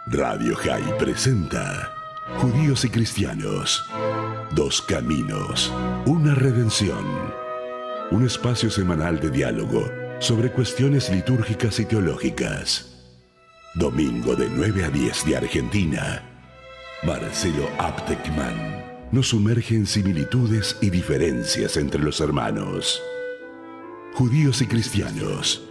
Radio High presenta Judíos y Cristianos. Dos caminos, una redención. Un espacio semanal de diálogo sobre cuestiones litúrgicas y teológicas. Domingo de 9 a 10 de Argentina. Marcelo Aptekman nos sumerge en similitudes y diferencias entre los hermanos. Judíos y Cristianos.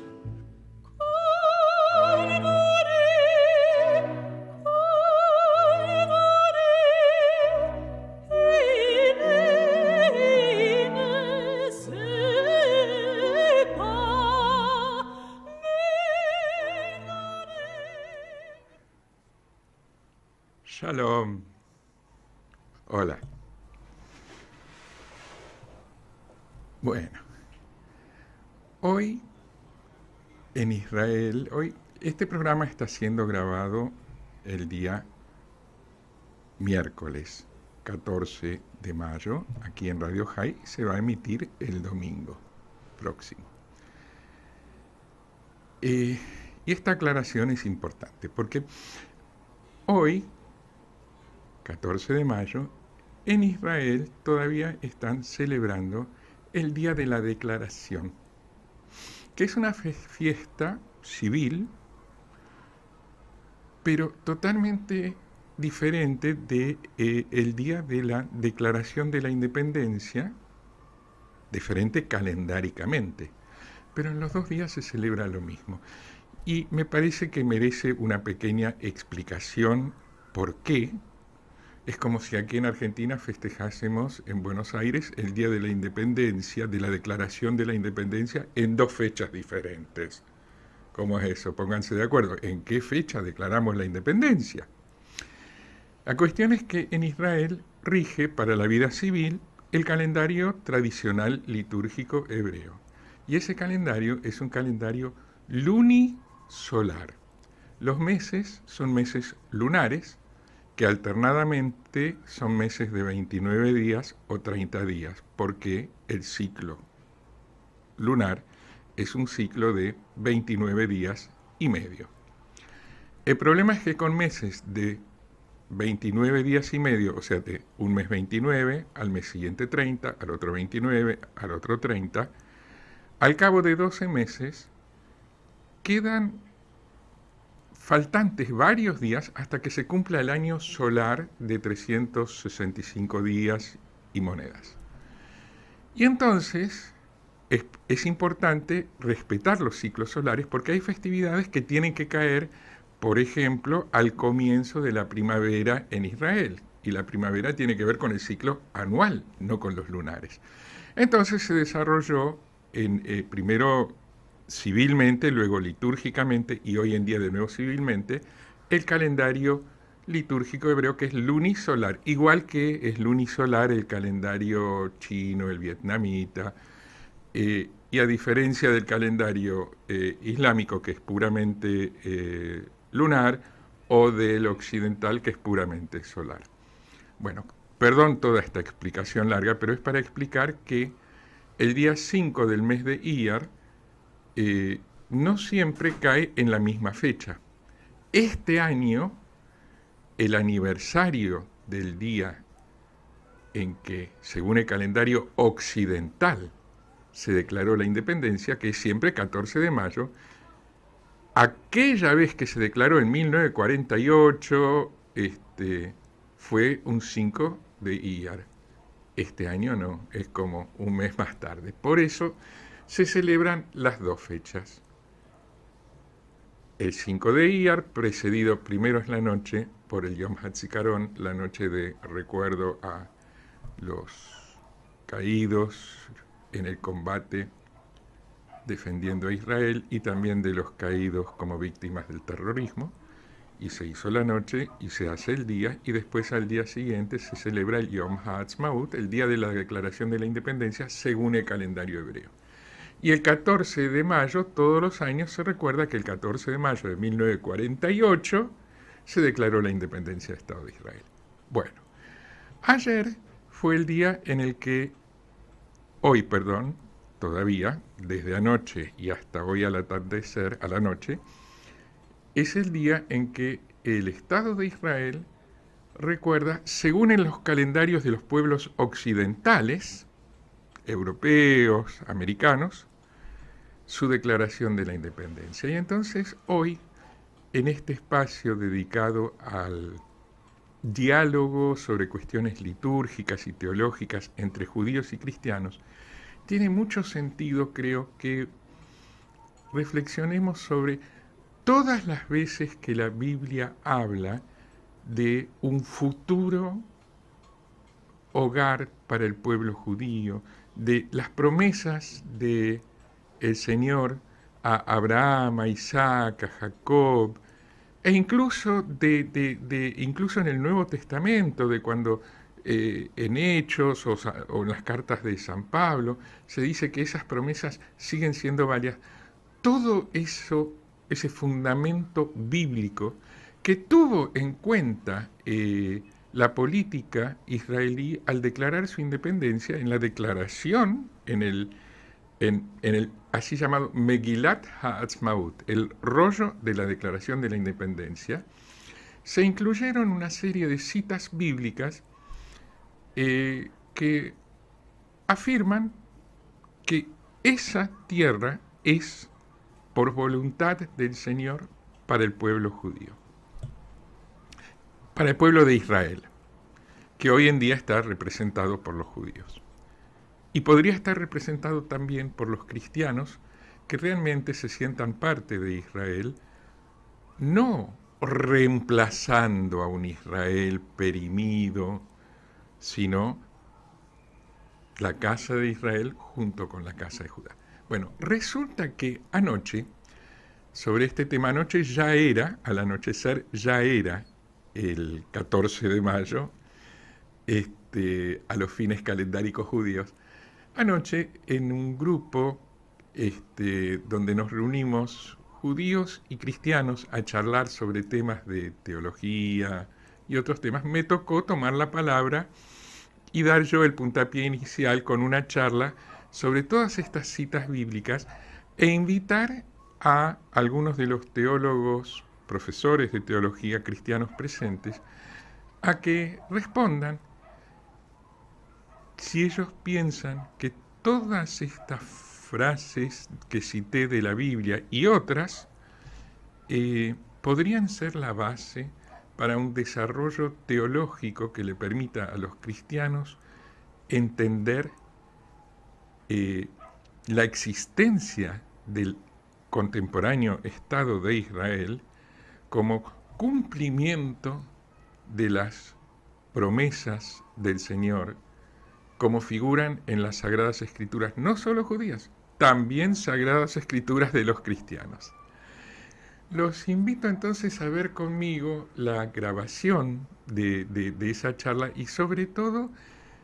Shalom. Hola. Bueno, hoy en Israel, este programa está siendo grabado el día miércoles 14 de mayo, aquí en Radio High, se va a emitir el domingo próximo. Y esta aclaración es importante porque hoy, 14 de mayo, en Israel todavía están celebrando el Día de la Declaración, que es una fiesta civil, pero totalmente diferente de el Día de la Declaración de la Independencia, diferente calendáricamente, pero en los dos días se celebra lo mismo. Y me parece que merece una pequeña explicación por qué. Es como si aquí en Argentina festejásemos en Buenos Aires el Día de la Independencia, de la Declaración de la Independencia, en dos fechas diferentes. ¿Cómo es eso? Pónganse de acuerdo. ¿En qué fecha declaramos la independencia? La cuestión es que en Israel rige para la vida civil el calendario tradicional litúrgico hebreo. Y ese calendario es un calendario lunisolar. Los meses son meses lunares, que alternadamente son meses de 29 días o 30 días, porque el ciclo lunar es un ciclo de 29 días y medio. El problema es que con meses de 29 días y medio, o sea, de un mes 29, al mes siguiente 30, al otro 29, al otro 30, al cabo de 12 meses quedan faltantes varios días hasta que se cumpla el año solar de 365 días y monedas. Y entonces es importante respetar los ciclos solares porque hay festividades que tienen que caer, por ejemplo, al comienzo de la primavera en Israel. Y la primavera tiene que ver con el ciclo anual, no con los lunares. Entonces se desarrolló primero civilmente, luego litúrgicamente y hoy en día de nuevo civilmente, el calendario litúrgico hebreo que es lunisolar, igual que es lunisolar el calendario chino, el vietnamita, y a diferencia del calendario islámico que es puramente lunar o del occidental que es puramente solar. Bueno, perdón toda esta explicación larga, pero es para explicar que el día 5 del mes de Iyar no siempre cae en la misma fecha. Este año, el aniversario del día en que, según el calendario occidental, se declaró la independencia, que es siempre 14 de mayo, aquella vez que se declaró en 1948, fue un 5 de Iyar. Este año no, es como un mes más tarde. Por eso se celebran las dos fechas. El 5 de Iyar, precedido primero es la noche por el Yom HaZikaron, la noche de recuerdo a los caídos en el combate defendiendo a Israel y también de los caídos como víctimas del terrorismo. Y se hizo la noche y se hace el día y después al día siguiente se celebra el Yom HaAtzmaut, el día de la declaración de la independencia según el calendario hebreo. Y el 14 de mayo, todos los años se recuerda que el 14 de mayo de 1948 se declaró la independencia del Estado de Israel. Bueno, ayer fue el día en el que, todavía, desde anoche y hasta hoy al atardecer, a la noche, es el día en que el Estado de Israel recuerda, según en los calendarios de los pueblos occidentales, europeos, americanos, su declaración de la independencia. Y entonces hoy, en este espacio dedicado al diálogo sobre cuestiones litúrgicas y teológicas entre judíos y cristianos, tiene mucho sentido, creo, que reflexionemos sobre todas las veces que la Biblia habla de un futuro hogar para el pueblo judío, de las promesas de el Señor a Abraham, a Isaac, a Jacob, e incluso, incluso en el Nuevo Testamento, de cuando en Hechos o en las cartas de San Pablo, se dice que esas promesas siguen siendo válidas. Todo eso, ese fundamento bíblico que tuvo en cuenta la política israelí al declarar su independencia en la declaración, en el así llamado Megillat Ha'atzmaut, el rollo de la Declaración de la Independencia, se incluyeron una serie de citas bíblicas que afirman que esa tierra es por voluntad del Señor para el pueblo judío, para el pueblo de Israel, que hoy en día está representado por los judíos. Y podría estar representado también por los cristianos que realmente se sientan parte de Israel, no reemplazando a un Israel perimido, sino la casa de Israel junto con la casa de Judá. Bueno, resulta que anoche, sobre este tema, anoche ya era, al anochecer ya era el 14 de mayo, a los fines calendáricos judíos. Anoche, en un grupo donde nos reunimos judíos y cristianos a charlar sobre temas de teología y otros temas, me tocó tomar la palabra y dar yo el puntapié inicial con una charla sobre todas estas citas bíblicas e invitar a algunos de los teólogos, profesores de teología cristianos presentes, a que respondan si ellos piensan que todas estas frases que cité de la Biblia y otras podrían ser la base para un desarrollo teológico que le permita a los cristianos entender la existencia del contemporáneo Estado de Israel como cumplimiento de las promesas del Señor, como figuran en las Sagradas Escrituras, no solo judías, también Sagradas Escrituras de los cristianos. Los invito entonces a ver conmigo la grabación de esa charla y sobre todo,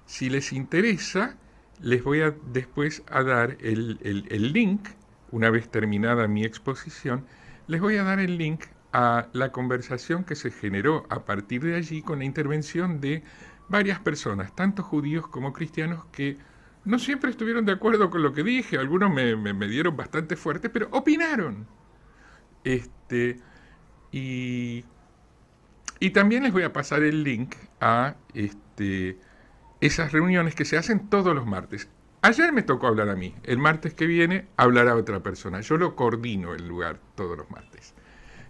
si les interesa, les voy a después a dar el link, una vez terminada mi exposición, les voy a dar el link a la conversación que se generó a partir de allí con la intervención de varias personas, tanto judíos como cristianos, que no siempre estuvieron de acuerdo con lo que dije, algunos me dieron bastante fuerte, pero opinaron. Y también les voy a pasar el link a esas reuniones que se hacen todos los martes. Ayer me tocó hablar a mí, el martes que viene hablará otra persona. Yo lo coordino el lugar todos los martes.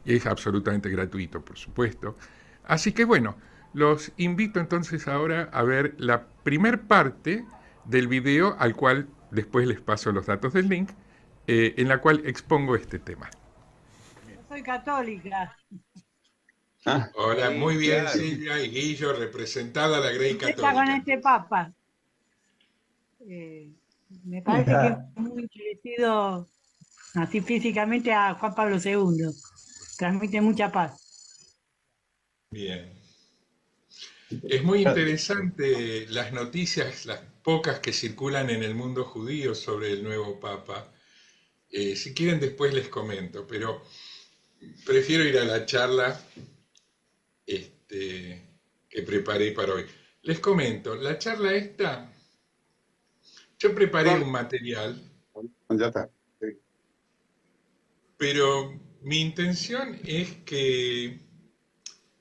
Y es absolutamente gratuito, por supuesto. Así que bueno, los invito entonces ahora a ver la primer parte del video, al cual después les paso los datos del link, en la cual expongo este tema. Yo soy católica. Hola, muy bien, claro. Silvia y Guillo, representada la Grey Está Católica. con este papa. Me parece que es muy parecido así físicamente a Juan Pablo II. Transmite mucha paz. Bien. Es muy interesante las noticias, las pocas que circulan en el mundo judío sobre el nuevo Papa. Si quieren después les comento, pero prefiero ir a la charla que preparé para hoy. Les comento, la charla esta, yo preparé un material, Ya está. Sí. pero mi intención es que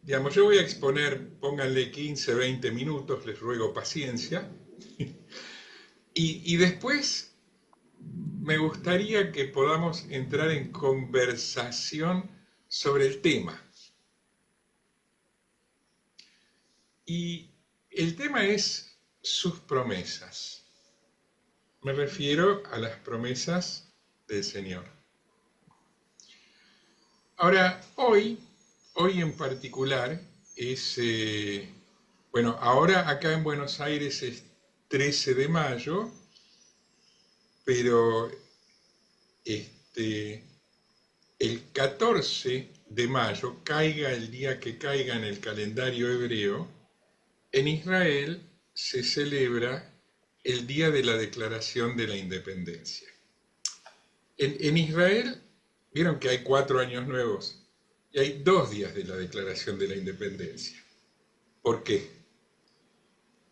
digamos, yo voy a exponer, pónganle 15, 20 minutos, les ruego paciencia, y después me gustaría que podamos entrar en conversación sobre el tema. Y el tema es sus promesas. Me refiero a las promesas del Señor. Ahora, hoy en particular es, bueno, ahora acá en Buenos Aires es 13 de mayo, pero el 14 de mayo, caiga el día que caiga en el calendario hebreo, en Israel se celebra el Día de la Declaración de la Independencia. En Israel, vieron que hay 4 años nuevos y hay 2 días de la Declaración de la Independencia. ¿Por qué?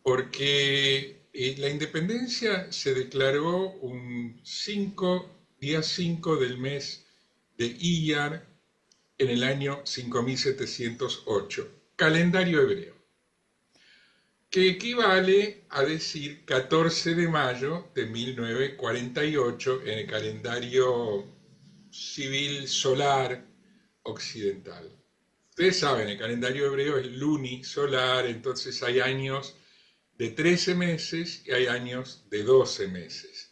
Porque la independencia se declaró día 5 del mes de Iyar en el año 5708, calendario hebreo, que equivale a decir 14 de mayo de 1948 en el calendario civil solar occidental. Ustedes saben, el calendario hebreo es lunisolar, entonces hay años de 13 meses y hay años de 12 meses.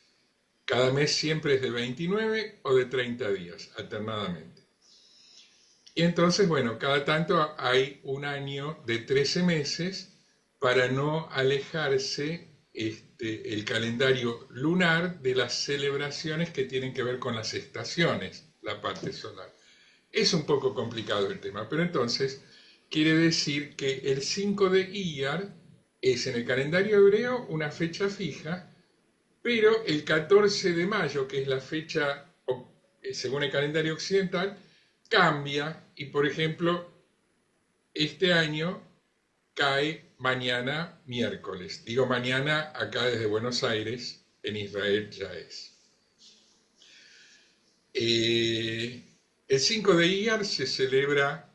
Cada mes siempre es de 29 o de 30 días, alternadamente. Y entonces, bueno, cada tanto hay un año de 13 meses para no alejarse el calendario lunar de las celebraciones que tienen que ver con las estaciones, la parte solar. Es un poco complicado el tema, pero entonces quiere decir que el 5 de Iyar es en el calendario hebreo una fecha fija, pero el 14 de mayo, que es la fecha según el calendario occidental, cambia y, por ejemplo, este año cae mañana miércoles. Digo mañana acá desde Buenos Aires, en Israel ya es. El 5 de Iyar se celebra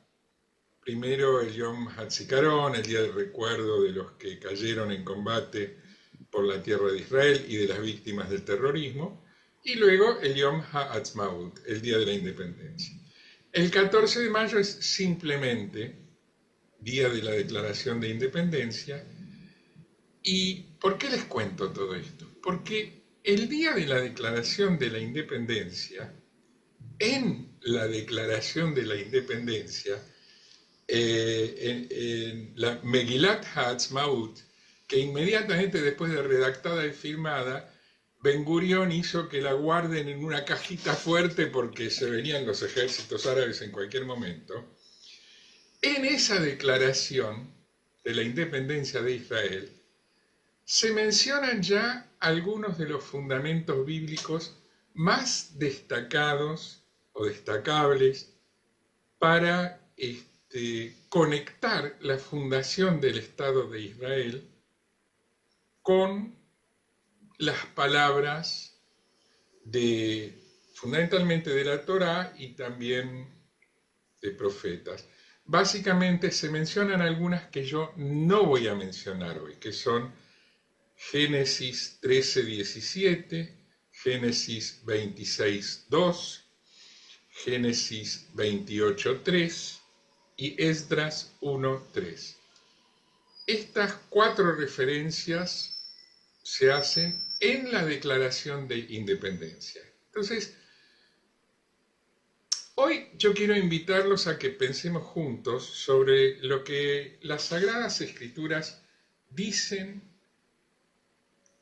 primero el Yom HaZikaron, el día del recuerdo de los que cayeron en combate por la tierra de Israel y de las víctimas del terrorismo, y luego el Yom HaAtzmaut, el día de la independencia. El 14 de mayo es simplemente día de la declaración de independencia. ¿Y por qué les cuento todo esto? Porque el día de la declaración de la independencia, en la declaración de la independencia, en la Megilat HaAtzmaut, que inmediatamente después de redactada y firmada, Ben Gurión hizo que la guarden en una cajita fuerte porque se venían los ejércitos árabes en cualquier momento. En esa declaración de la independencia de Israel se mencionan ya algunos de los fundamentos bíblicos más destacados o destacables para conectar la fundación del Estado de Israel con las palabras fundamentalmente de la Torá y también de profetas. Básicamente se mencionan algunas que yo no voy a mencionar hoy, que son Génesis 13:17, Génesis 26:2, Génesis 28:3 y Esdras 1:3. Estas 4 referencias se hacen en la Declaración de Independencia. Entonces, hoy yo quiero invitarlos a que pensemos juntos sobre lo que las Sagradas Escrituras dicen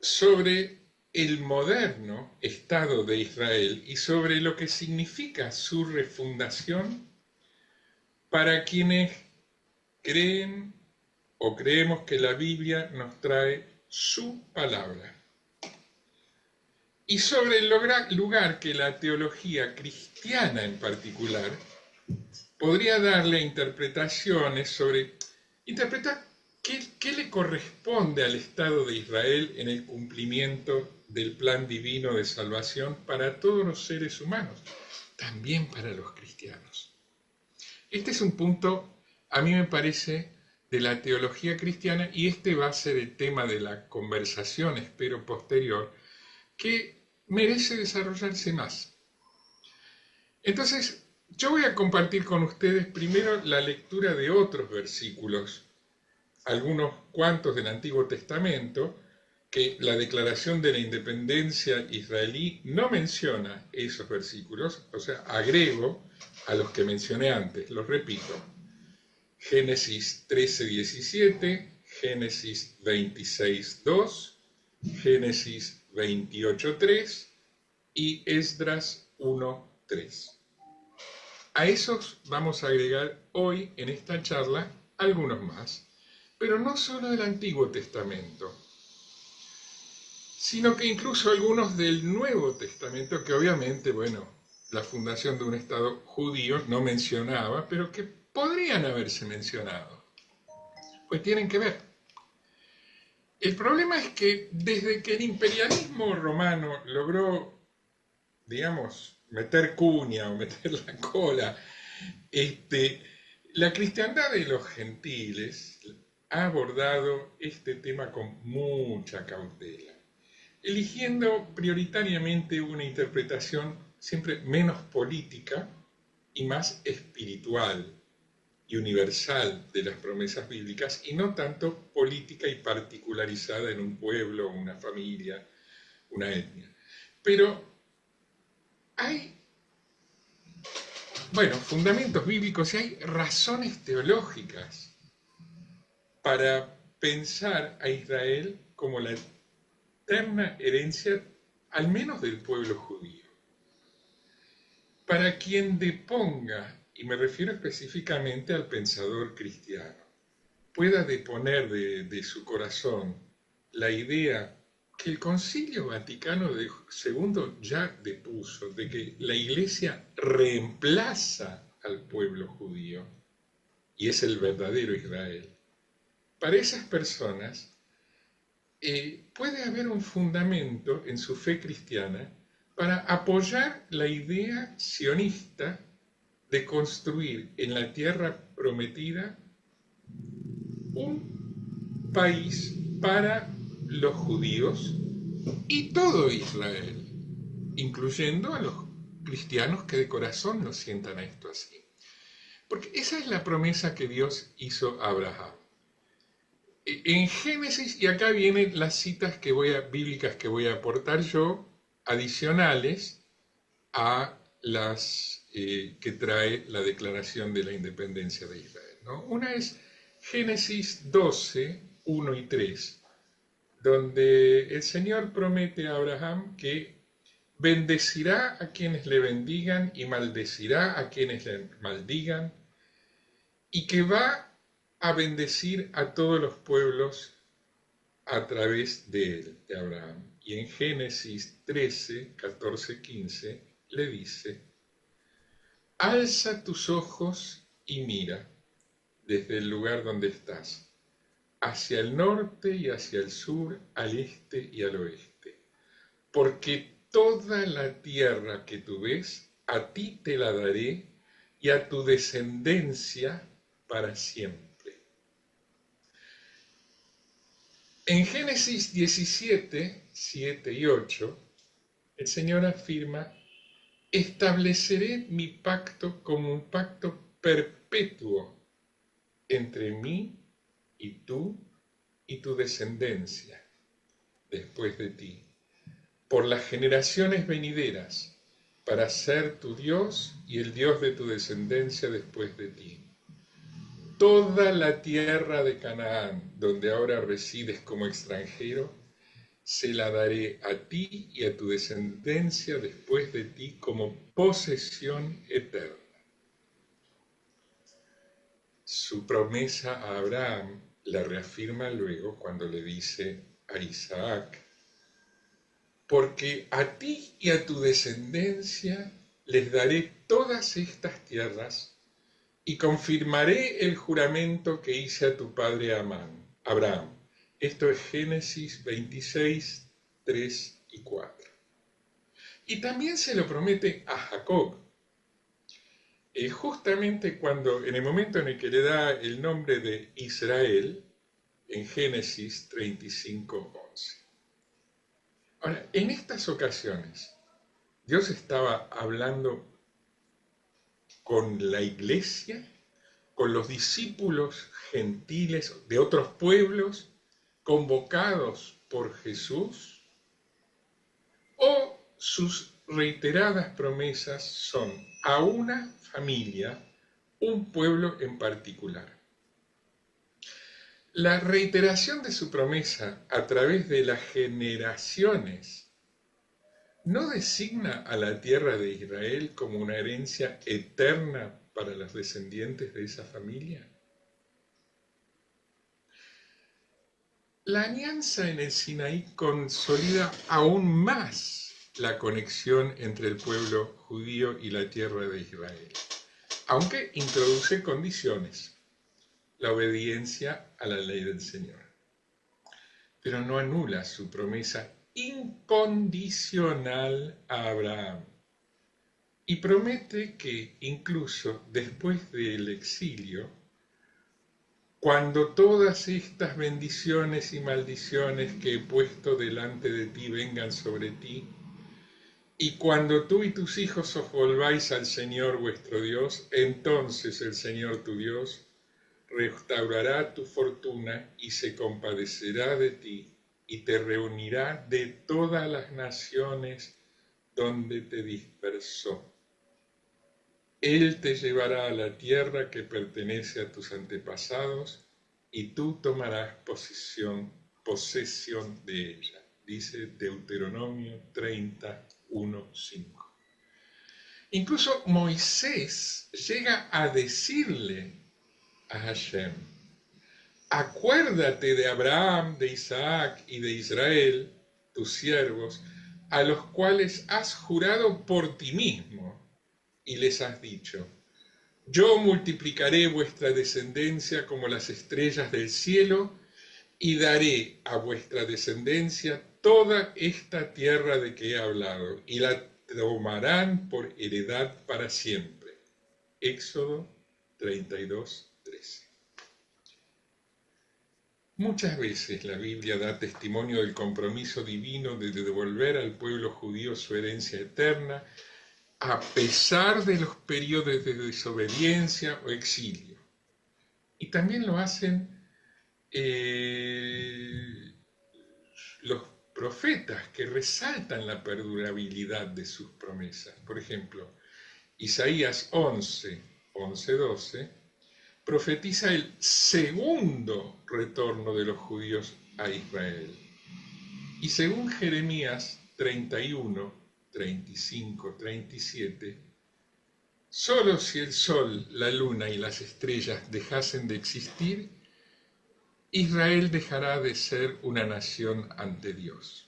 sobre el moderno Estado de Israel y sobre lo que significa su refundación para quienes creen o creemos que la Biblia nos trae su palabra. Y sobre el lugar que la teología cristiana en particular podría darle interpretaciones sobre interpretar qué le corresponde al Estado de Israel en el cumplimiento del plan divino de salvación para todos los seres humanos, también para los cristianos. Este es un punto a mí me parece, de la teología cristiana, y este va a ser el tema de la conversación, espero, posterior, que merece desarrollarse más. Entonces, yo voy a compartir con ustedes primero la lectura de otros versículos, algunos cuantos del Antiguo Testamento, que la Declaración de la Independencia israelí no menciona esos versículos, o sea, agrego a los que mencioné antes, los repito. Génesis 13:17, Génesis 26:2, Génesis 28:3 y Esdras 1:3. A esos vamos a agregar hoy en esta charla algunos más, pero no solo del Antiguo Testamento, sino que incluso algunos del Nuevo Testamento, que obviamente, bueno, la fundación de un Estado judío no mencionaba, pero que podrían haberse mencionado, pues tienen que ver. El problema es que desde que el imperialismo romano logró, digamos, meter cuña o meter la cola, la cristiandad de los gentiles ha abordado este tema con mucha cautela, eligiendo prioritariamente una interpretación siempre menos política y más espiritual y universal de las promesas bíblicas, y no tanto política y particularizada en un pueblo, una familia, una etnia. Pero hay, bueno, fundamentos bíblicos y hay razones teológicas para pensar a Israel como la eterna herencia, al menos del pueblo judío. Para quien deponga, y me refiero específicamente al pensador cristiano, pueda deponer de su corazón la idea que el Concilio Vaticano II ya depuso, de que la Iglesia reemplaza al pueblo judío y es el verdadero Israel. Para esas personas puede haber un fundamento en su fe cristiana para apoyar la idea sionista de construir en la tierra prometida un país para los judíos y todo Israel, incluyendo a los cristianos que de corazón lo sientan a esto así. Porque esa es la promesa que Dios hizo a Abraham. En Génesis, y acá vienen las citas bíblicas que voy a aportar yo, adicionales a las que trae la Declaración de la Independencia de Israel, ¿no? Una es Génesis 12, 1 y 3, donde el Señor promete a Abraham que bendecirá a quienes le bendigan y maldecirá a quienes le maldigan, y que va a bendecir a todos los pueblos a través de él, de Abraham. Y en Génesis 13, 14, 15 le dice: alza tus ojos y mira desde el lugar donde estás, hacia el norte y hacia el sur, al este y al oeste, porque toda la tierra que tú ves, a ti te la daré y a tu descendencia para siempre. En Génesis 17, 7 y 8, el Señor afirma: estableceré mi pacto como un pacto perpetuo entre mí y tu descendencia después de ti, por las generaciones venideras, para ser tu Dios y el Dios de tu descendencia después de ti. Toda la tierra de Canaán, donde ahora resides como extranjero, se la daré a ti y a tu descendencia después de ti como posesión eterna. Su promesa a Abraham la reafirma luego cuando le dice a Isaac: porque a ti y a tu descendencia les daré todas estas tierras y confirmaré el juramento que hice a tu padre Abraham. Esto es Génesis 26, 3 y 4. Y también se lo promete a Jacob. justamente en el momento en el que le da el nombre de Israel, en Génesis 35:11. Ahora, en estas ocasiones, Dios estaba hablando con la iglesia, con los discípulos gentiles de otros pueblos convocados por Jesús, o sus reiteradas promesas son a una familia, un pueblo en particular. La reiteración de su promesa a través de las generaciones no designa a la tierra de Israel como una herencia eterna para los descendientes de esa familia. La alianza en el Sinaí consolida aún más la conexión entre el pueblo judío y la tierra de Israel, aunque introduce condiciones, la obediencia a la ley del Señor, pero no anula su promesa incondicional a Abraham y promete que incluso después del exilio, cuando todas estas bendiciones y maldiciones que he puesto delante de ti vengan sobre ti, y cuando tú y tus hijos os volváis al Señor vuestro Dios, entonces el Señor tu Dios restaurará tu fortuna y se compadecerá de ti y te reunirá de todas las naciones donde te dispersó. Él te llevará a la tierra que pertenece a tus antepasados y tú tomarás posesión de ella. Dice Deuteronomio 31:5. Incluso Moisés llega a decirle a Hashem: acuérdate de Abraham, de Isaac y de Israel, tus siervos, a los cuales has jurado por ti mismo, y les has dicho: yo multiplicaré vuestra descendencia como las estrellas del cielo, y daré a vuestra descendencia toda esta tierra de que he hablado, y la tomarán por heredad para siempre. Éxodo 32:13. Muchas veces la Biblia da testimonio del compromiso divino de devolver al pueblo judío su herencia eterna, a pesar de los periodos de desobediencia o exilio. Y también lo hacen los profetas, que resaltan la perdurabilidad de sus promesas. Por ejemplo, Isaías 11:12 profetiza el segundo retorno de los judíos a Israel. Y según Jeremías 31:35-37, solo si el sol, la luna y las estrellas dejasen de existir, Israel dejará de ser una nación ante Dios.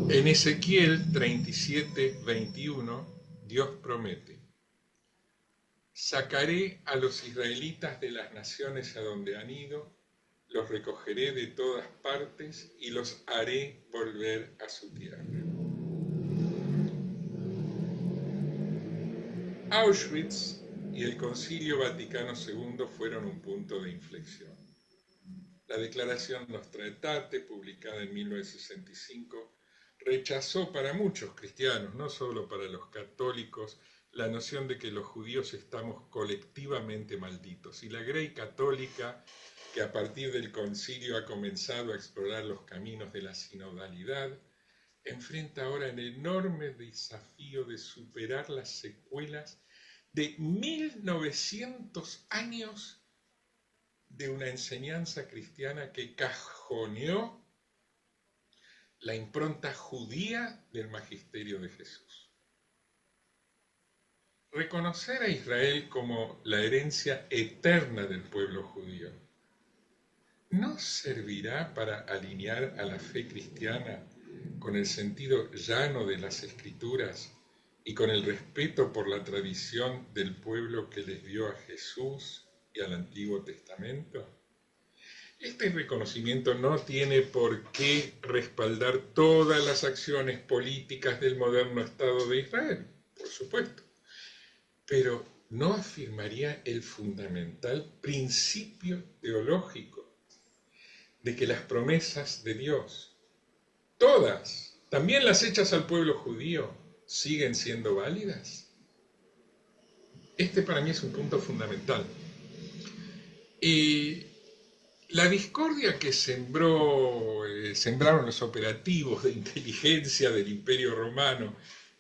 En Ezequiel 37:21, Dios promete: sacaré a los israelitas de las naciones a donde han ido, los recogeré de todas partes y los haré volver a su tierra. Auschwitz y el Concilio Vaticano II fueron un punto de inflexión. La Declaración Nostra Aetate, publicada en 1965, rechazó para muchos cristianos, no solo para los católicos, la noción de que los judíos estamos colectivamente malditos. Y la Grey Católica, que a partir del concilio ha comenzado a explorar los caminos de la sinodalidad, enfrenta ahora el enorme desafío de superar las secuelas de 1900 años de una enseñanza cristiana que cajoneó la impronta judía del magisterio de Jesús. Reconocer a Israel como la herencia eterna del pueblo judío ¿no servirá para alinear a la fe cristiana con el sentido llano de las Escrituras y con el respeto por la tradición del pueblo que les dio a Jesús y al Antiguo Testamento? Este reconocimiento no tiene por qué respaldar todas las acciones políticas del moderno Estado de Israel, por supuesto, pero no afirmaría el fundamental principio teológico de que las promesas de Dios, todas, también las hechas al pueblo judío, siguen siendo válidas. Este para mí es un punto fundamental. Y la discordia que sembraron los operativos de inteligencia del Imperio Romano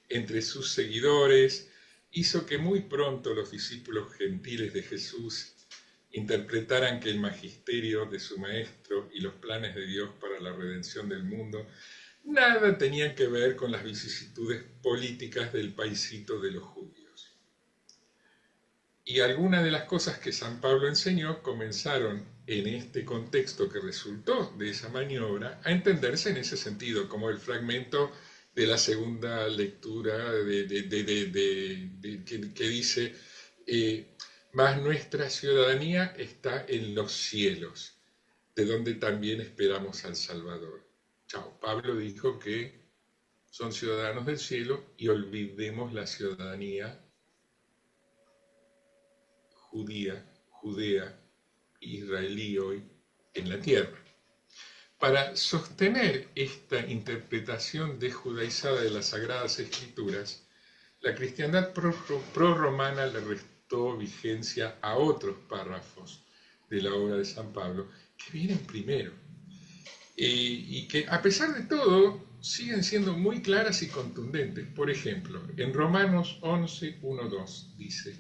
entre sus seguidores hizo que muy pronto los discípulos gentiles de Jesús interpretaran que el magisterio de su maestro y los planes de Dios para la redención del mundo nada tenían que ver con las vicisitudes políticas del paisito de los judíos. Y algunas de las cosas que San Pablo enseñó comenzaron en este contexto que resultó de esa maniobra a entenderse en ese sentido, como el fragmento de la segunda lectura que dice, mas nuestra ciudadanía está en los cielos, de donde también esperamos al Salvador. Chao. Pablo dijo que son ciudadanos del cielo y olvidemos la ciudadanía judea, israelí hoy en la tierra. Para sostener esta interpretación desjudaizada de las Sagradas Escrituras, la cristiandad prorromana le restó vigencia a otros párrafos de la obra de San Pablo que vienen primero y que a pesar de todo siguen siendo muy claras y contundentes. Por ejemplo, en Romanos 11, 1, 2 dice: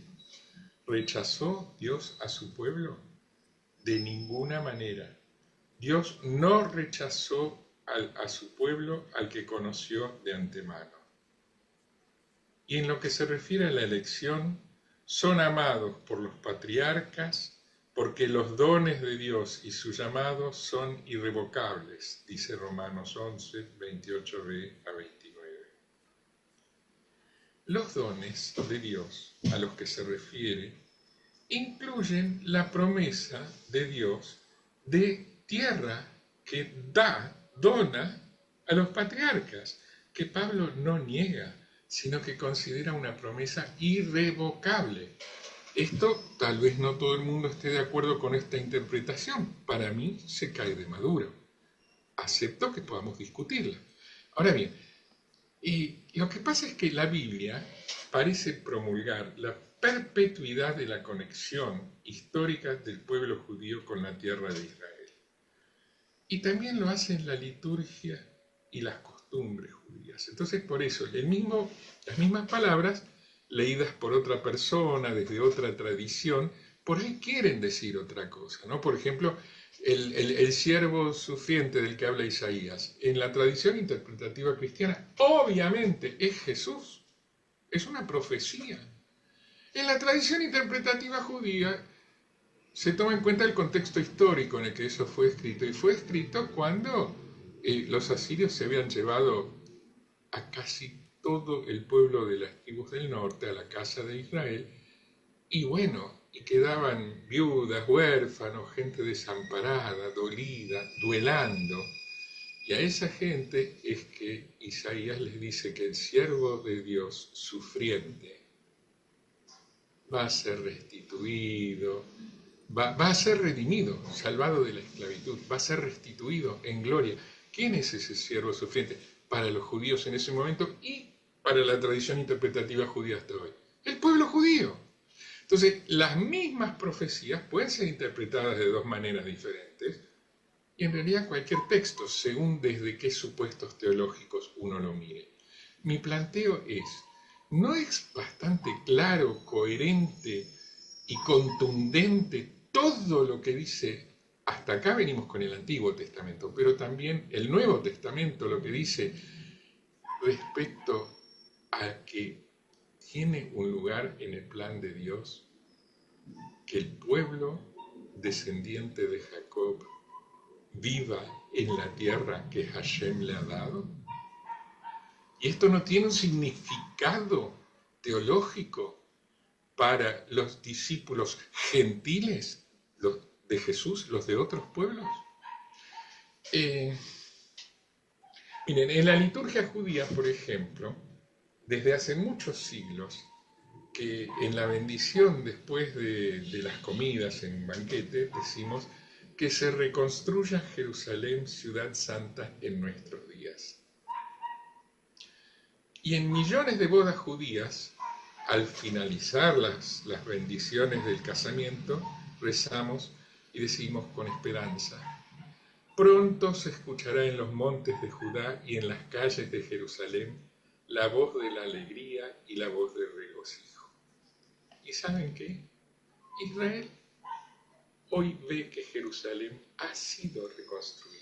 ¿rechazó Dios a su pueblo? De ninguna manera. Dios no rechazó a su pueblo al que conoció de antemano. Y en lo que se refiere a la elección, son amados por los patriarcas porque los dones de Dios y su llamado son irrevocables, dice Romanos 11, 28b a 29. Los dones de Dios a los que se refiere incluyen la promesa de Dios de tierra que dona a los patriarcas, que Pablo no niega, sino que considera una promesa irrevocable. Esto tal vez no todo el mundo esté de acuerdo con esta interpretación. Para mí se cae de maduro. Acepto que podamos discutirla. Ahora bien, y lo que pasa es que la Biblia parece promulgar la perpetuidad de la conexión histórica del pueblo judío con la tierra de Israel. Y también lo hace en la liturgia y las costumbres judías. Entonces, por eso, las mismas palabras, leídas por otra persona, desde otra tradición, por ahí quieren decir otra cosa, ¿no? Por ejemplo, el siervo sufriente del que habla Isaías, en la tradición interpretativa cristiana, obviamente es Jesús, es una profecía. En la tradición interpretativa judía se toma en cuenta el contexto histórico en el que eso fue escrito, y fue escrito cuando los asirios se habían llevado a casi todo el pueblo de las tribus del norte, a la casa de Israel, y bueno, y quedaban viudas, huérfanos, gente desamparada, dolida, duelando, y a esa gente es que Isaías les dice que el siervo de Dios sufriente va a ser restituido, va a ser redimido, salvado de la esclavitud, va a ser restituido en gloria. ¿Quién es ese siervo sufriente? Para los judíos en ese momento y para la tradición interpretativa judía hasta hoy. El pueblo judío. Entonces, las mismas profecías pueden ser interpretadas de dos maneras diferentes, y en realidad cualquier texto, según desde qué supuestos teológicos uno lo mire. Mi planteo es, ¿no es bastante claro, coherente y contundente todo lo que dice? Hasta acá venimos con el Antiguo Testamento, pero también el Nuevo Testamento, lo que dice respecto a que tiene un lugar en el plan de Dios, que el pueblo descendiente de Jacob viva en la tierra que Hashem le ha dado. Y esto no tiene un significado significado teológico para los discípulos gentiles, los de Jesús, los de otros pueblos? Miren, en la liturgia judía, por ejemplo, desde hace muchos siglos, que en la bendición después de las comidas en banquete, decimos que se reconstruya Jerusalén, ciudad santa, en nuestros días. Y en millones de bodas judías, al finalizar las bendiciones del casamiento, rezamos y decimos con esperanza: pronto se escuchará en los montes de Judá y en las calles de Jerusalén la voz de la alegría y la voz del regocijo. ¿Y saben qué? Israel hoy ve que Jerusalén ha sido reconstruida.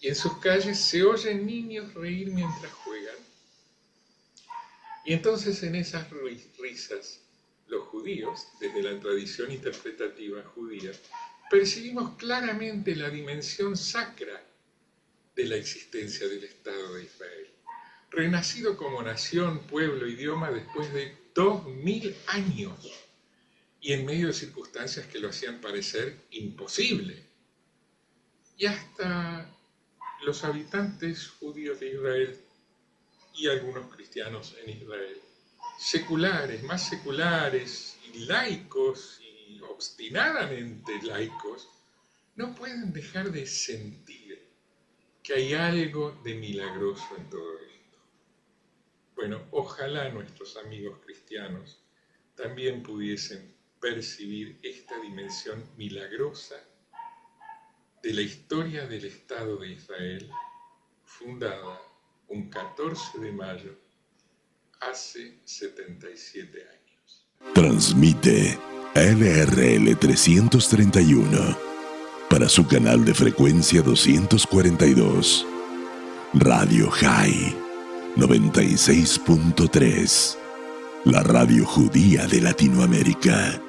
Y en sus calles se oyen niños reír mientras juegan. Y entonces en esas risas, los judíos, desde la tradición interpretativa judía, percibimos claramente la dimensión sacra de la existencia del Estado de Israel, renacido como nación, pueblo, idioma después de 2000 años y en medio de circunstancias que lo hacían parecer imposible. Y hasta los habitantes judíos de Israel y algunos cristianos en Israel, seculares, más seculares y laicos y obstinadamente laicos, no pueden dejar de sentir que hay algo de milagroso en todo esto. Bueno, ojalá nuestros amigos cristianos también pudiesen percibir esta dimensión milagrosa de la historia del Estado de Israel, fundada un 14 de mayo hace 77 años. Transmite LRL 331 para su canal de frecuencia 242. Radio High 96.3, la radio judía de Latinoamérica.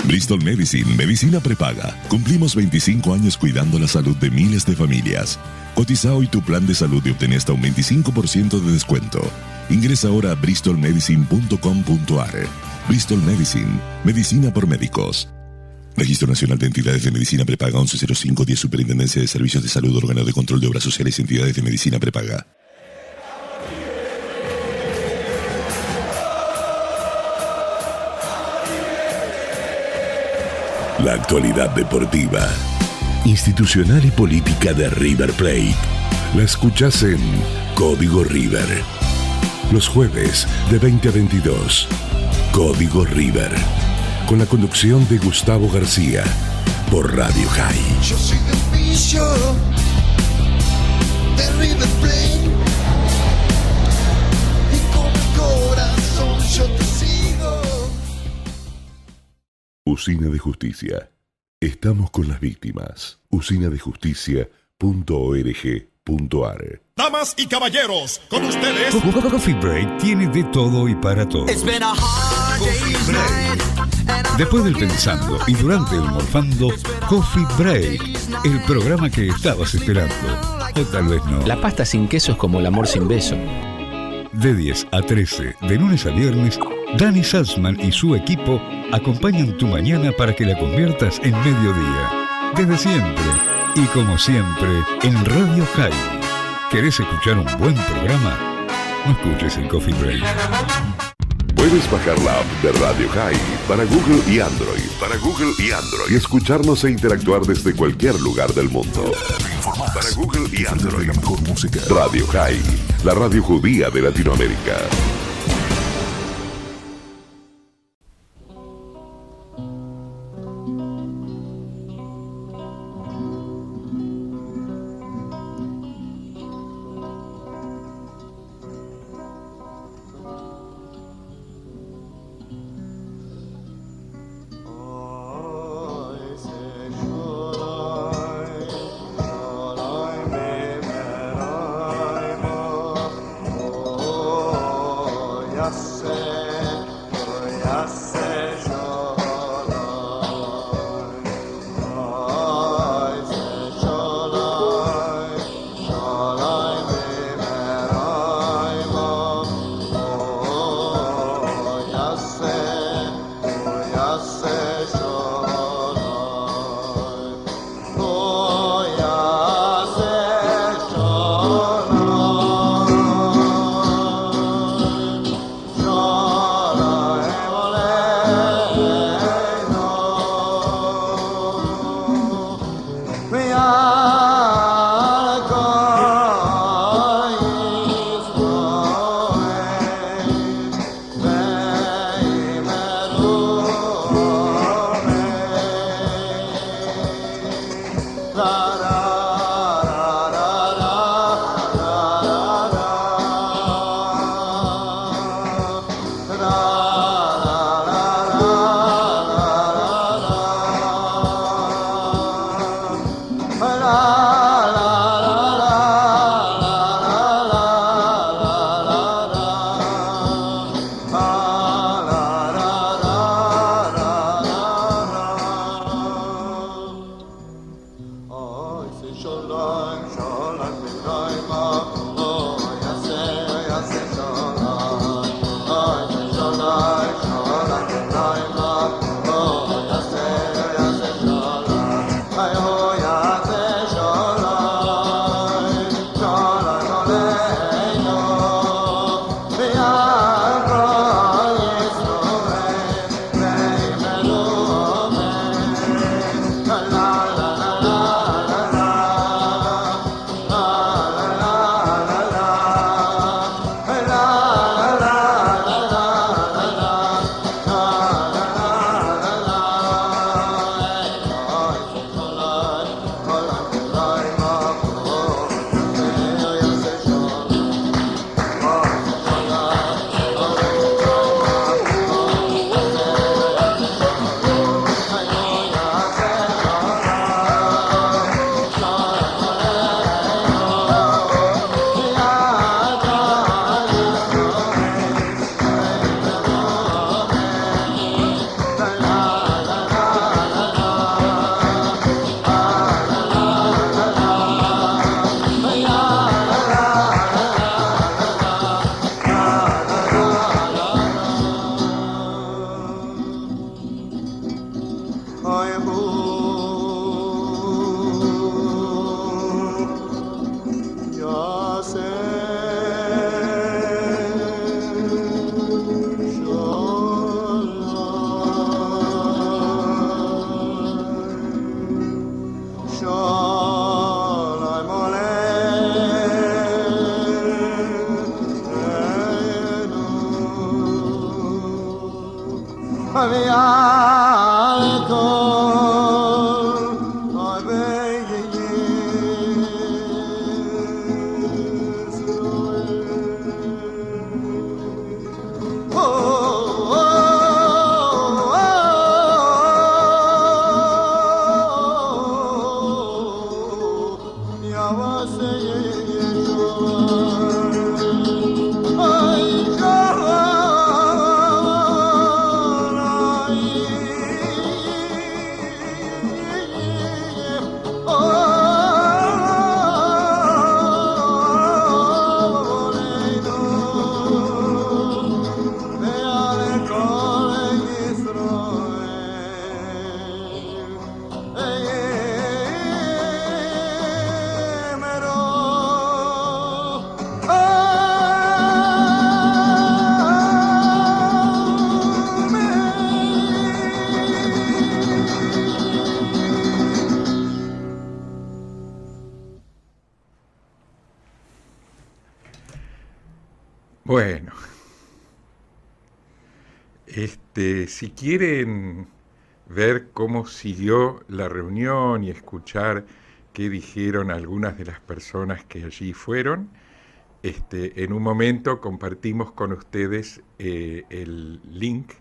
Bristol Medicine, medicina prepaga. Cumplimos 25 años cuidando la salud de miles de familias. Cotiza hoy tu plan de salud y obtén hasta un 25% de descuento. Ingresa ahora a bristolmedicine.com.ar. Bristol Medicine, medicina por médicos. Registro Nacional de Entidades de Medicina Prepaga 110510, Superintendencia de Servicios de Salud, Órgano de Control de Obras Sociales y Entidades de Medicina Prepaga. La actualidad deportiva, institucional y política de River Plate la escuchás en Código River. Los jueves de 20 a 22. Código River. Con la conducción de Gustavo García por Radio High. Yo soy del vicio de River Plate y con el corazón yo te sigo. Usina de Justicia. Estamos con las víctimas. usinadejusticia.org.ar. Damas y caballeros, con ustedes Coffee Break tiene de todo y para todos. Coffee Break. Después del pensando y durante el morfando, Coffee Break, el programa que estabas esperando. O tal vez no. La pasta sin queso es como el amor sin beso. De 10 a 13, de lunes a viernes, Dani Salzman y su equipo acompañan tu mañana para que la conviertas en mediodía. Desde siempre y como siempre en Radio High. ¿Querés escuchar un buen programa? No escuches el Coffee Break. Puedes bajar la app de Radio High para Google y Android. Y escucharnos e interactuar desde cualquier lugar del mundo. Para Google y Android. La mejor música. Radio High, la radio judía de Latinoamérica. Bueno, si quieren ver cómo siguió la reunión y escuchar qué dijeron algunas de las personas que allí fueron, en un momento compartimos con ustedes el link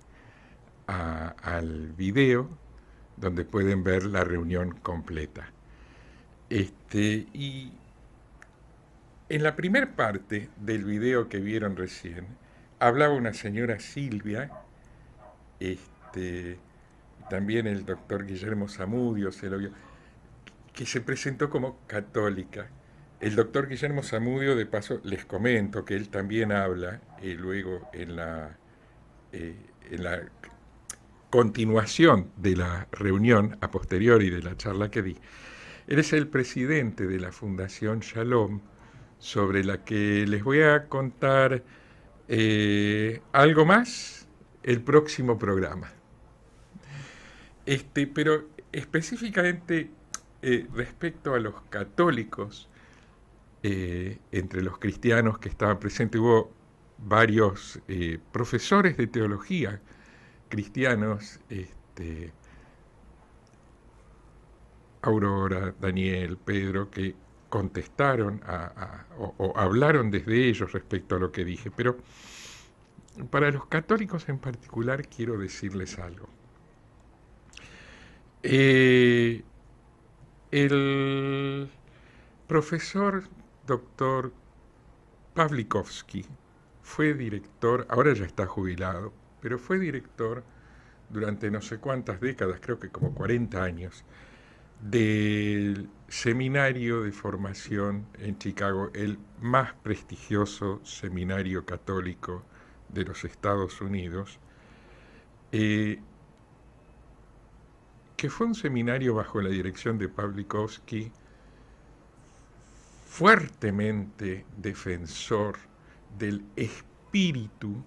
al video donde pueden ver la reunión completa. Y en la primera parte del video que vieron recién, hablaba una señora Silvia, también el doctor Guillermo Zamudio se lo vio, que se presentó como católica. El doctor Guillermo Zamudio, de paso, les comento que él también habla luego en la continuación de la reunión a posteriori de la charla que di. Él es el presidente de la Fundación Shalom, sobre la que les voy a contar algo más el próximo programa. Pero específicamente respecto a los católicos, entre los cristianos que estaban presentes, hubo varios profesores de teología cristianos, Aurora, Daniel, Pedro, que contestaron o hablaron desde ellos respecto a lo que dije. Pero para los católicos en particular quiero decirles algo. El profesor doctor Pawlikowski fue director, ahora ya está jubilado, pero fue director durante no sé cuántas décadas, creo que como 40 años, del seminario de formación en Chicago, el más prestigioso seminario católico de los Estados Unidos, que fue un seminario bajo la dirección de Pawlikowski, fuertemente defensor del espíritu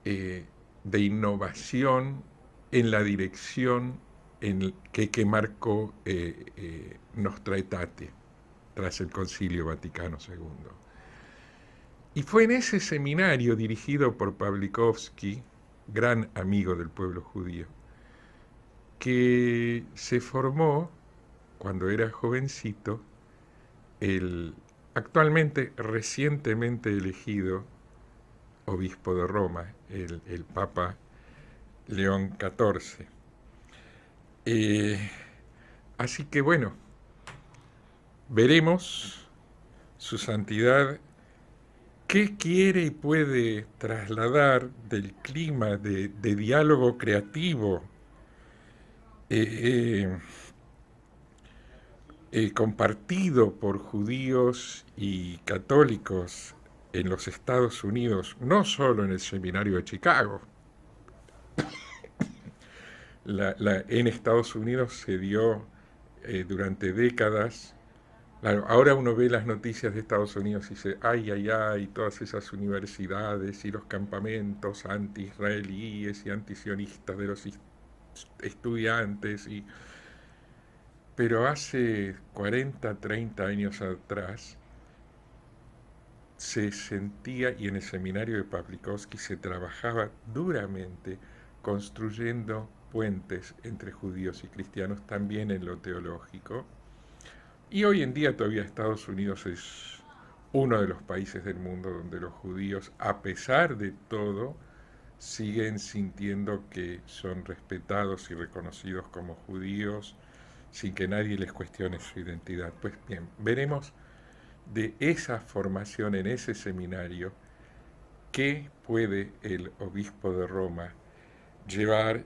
de innovación en la dirección que marcó Nostra Aetate tras el Concilio Vaticano II. Y fue en ese seminario dirigido por Pawlikowski, gran amigo del pueblo judío, que se formó, cuando era jovencito, el actualmente recientemente elegido obispo de Roma, el Papa León XIV. Así que bueno, veremos su santidad qué quiere y puede trasladar del clima de diálogo creativo compartido por judíos y católicos en los Estados Unidos, no solo en el seminario de Chicago. En Estados Unidos se dio durante décadas. Claro, ahora uno ve las noticias de Estados Unidos y dice, ay, todas esas universidades y los campamentos anti-israelíes y antisionistas de los estudiantes. Pero hace 40, 30 años atrás se sentía, y en el seminario de Pawlikowski se trabajaba duramente construyendo puentes entre judíos y cristianos, también en lo teológico. Y hoy en día todavía Estados Unidos es uno de los países del mundo donde los judíos, a pesar de todo, siguen sintiendo que son respetados y reconocidos como judíos sin que nadie les cuestione su identidad. Pues bien, veremos de esa formación en ese seminario qué puede el obispo de Roma llevar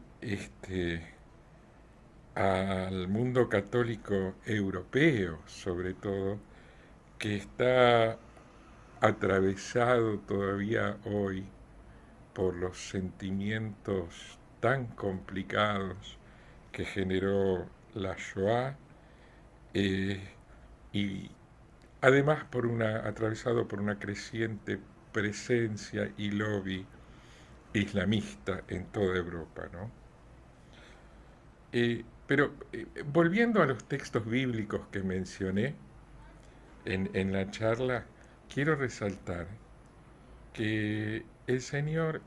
al mundo católico europeo, sobre todo, que está atravesado todavía hoy por los sentimientos tan complicados que generó la Shoah, y además atravesado por una creciente presencia y lobby islamista en toda Europa, ¿no? Pero volviendo a los textos bíblicos que mencioné en la charla, quiero resaltar que el Señor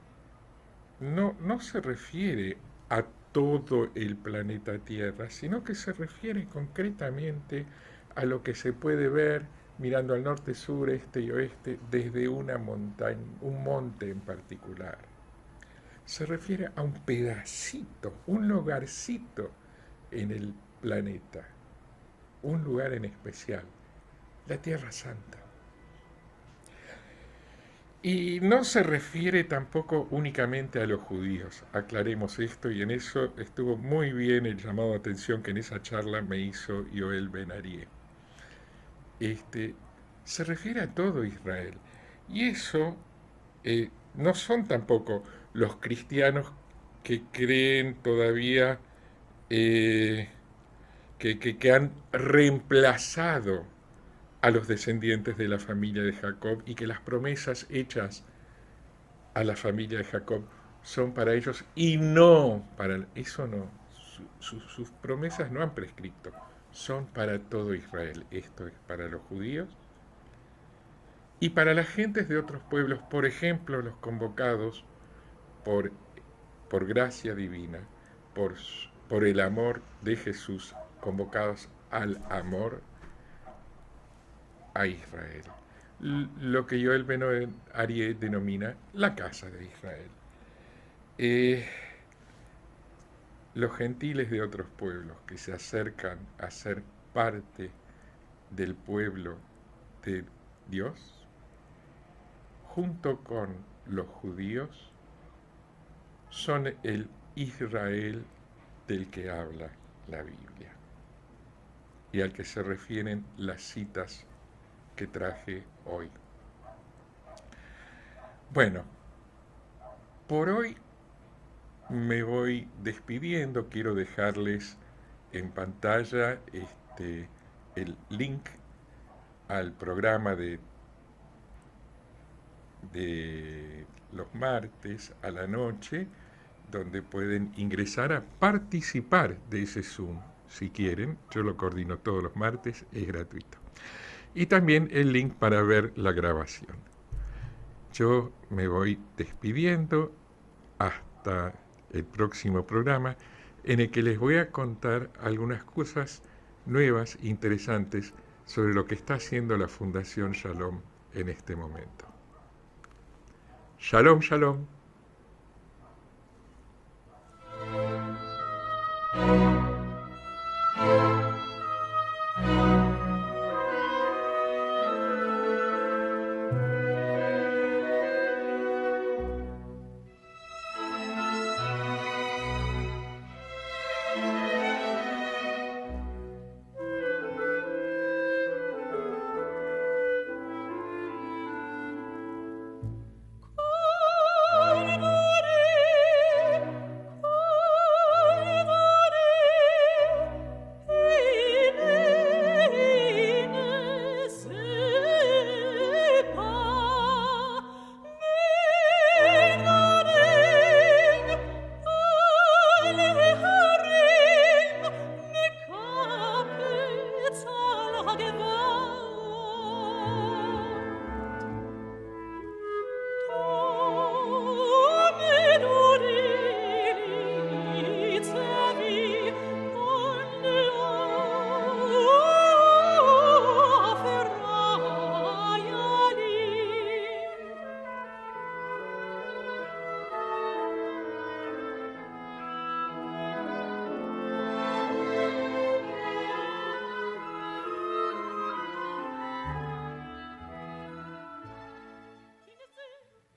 no se refiere a todo el planeta Tierra, sino que se refiere concretamente a lo que se puede ver mirando al norte, sur, este y oeste desde una montaña, un monte en particular. Se refiere a un pedacito, un lugarcito en el planeta, un lugar en especial, la Tierra Santa. Y no se refiere tampoco únicamente a los judíos, aclaremos esto, y en eso estuvo muy bien el llamado de atención que en esa charla me hizo Yoel Ben-Arié. Se refiere a todo Israel, y eso no son tampoco los cristianos que creen todavía que han reemplazado a los descendientes de la familia de Jacob y que las promesas hechas a la familia de Jacob son para ellos y no para eso no. Sus promesas no han prescrito, son para todo Israel. Esto es para los judíos y para las gentes de otros pueblos, por ejemplo, los convocados por gracia divina, por el amor de Jesús, convocados al amor a Israel. Lo que Yoel Ben Arié denomina la casa de Israel. Los gentiles de otros pueblos que se acercan a ser parte del pueblo de Dios, junto con los judíos, son el Israel del que habla la Biblia y al que se refieren las citas que traje hoy. Bueno, por hoy me voy despidiendo. Quiero dejarles en pantalla el link al programa de los martes a la noche, donde pueden ingresar a participar de ese Zoom, si quieren. Yo lo coordino todos los martes, es gratuito. Y también el link para ver la grabación. Yo me voy despidiendo hasta el próximo programa, en el que les voy a contar algunas cosas nuevas, interesantes, sobre lo que está haciendo la Fundación Shalom en este momento. Shalom, shalom.